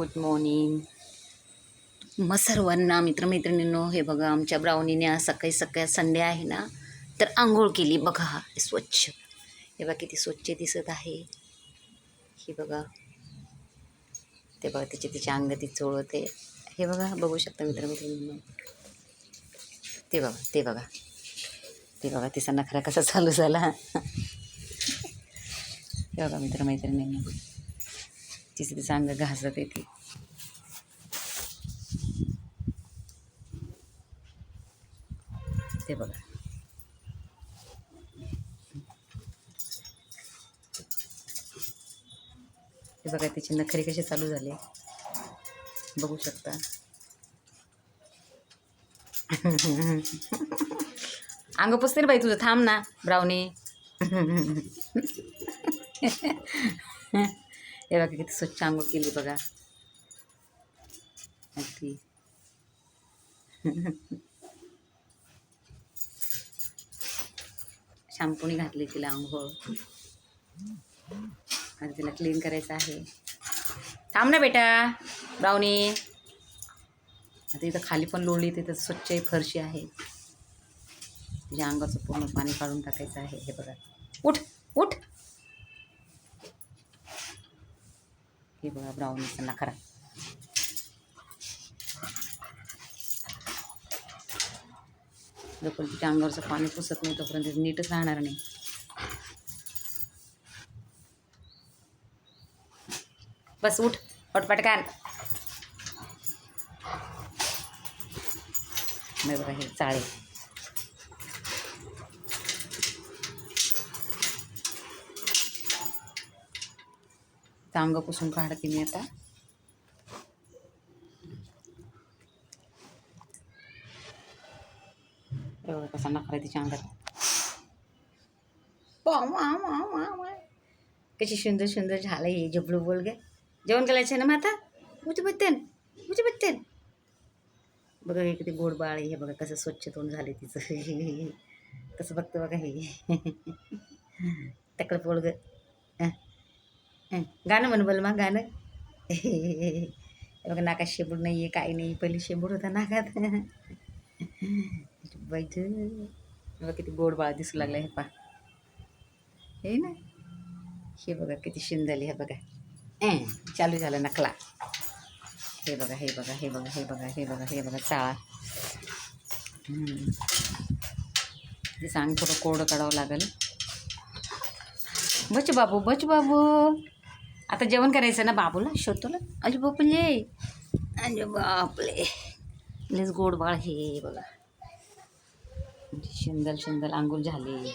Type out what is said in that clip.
Good morning मग सर्वांना मित्रमैत्रिणींनो. हे बघा आमच्या ब्राउनीने आज सकाळी सकाळी संडे आहे ना, तर आंघोळ केली बघा स्वच्छ. हे बघा किती स्वच्छ दिसत आहे. हे बघा, ते बघा तिचे अंग ती चोळते. हे बघा, बघू शकता मित्रमैत्रिणींनो. ते बघा ते बघा ते बघा तिचा नखरा कसा चालू झाला. हे बघा मित्रमैत्रिणींनो, तिचं अंग घासत येते. ते बघा, हे बघा तिचे नखरे कसे चालू झाले, बघू शकता. अंग पुसते ना बाई तुझं, थांब ना ब्राउनी. हे बघा किती स्वच्छ आंघोळ केली बघा अगदी. शॅम्पूने घातली तिला आंघोळ. आणि तिला क्लीन करायचं आहे. थांब ना बेटा ब्राउनी. आता इथं खाली पण लोळली, तिथं स्वच्छ फरशी आहे. तिच्या अंगाचं पूर्ण पाणी काढून टाकायचं आहे. हे बघा, उठ उठ. हे बघा ब्राउनीचा नखरा. जोपर्यंत तिच्या अंगावरचं पाणी पुसत नाही तोपर्यंत नीटच राहणार नाही. बस उठ पटपटकान. नाही बघा हे चाळे. अंग पुसून काढते मी आता. बघा कसा नखरा तिच्या अंगात. कशी सुंदर सुंदर झालं हे जबलू. बोल गे, जेवण करायचं ना मग आता. उच बत्तन. बघा हे किती गोड बाळ आहे. हे बघा कसं स्वच्छ तोंड झाले तिचं. कसं बघतं बघा हे. तकडं पोळ ग. गाणं म्हण बोल मग गाणं. बघा नाकात शेंबूड नाही आहे, काही नाही. पहिले शेंबूड होता नाकात. बघा किती गोड बाळ दिसू लागलं. हे पा हे ना. हे बघा किती शिंदली. हे बघा चालू झालं नकला. हे बघा हे बघा हे बघा हे बघा हे बघा हे बघा चाळा. ते सांग थोडं कोरडं काढावं लागेल. बच बाबू. आता जेवण करायचं ना बाबूला, शोधतोला. अरे बापले, अरे बापले, लेच गोड बाळ हे बघा. शिंदल आंघोळ झाली.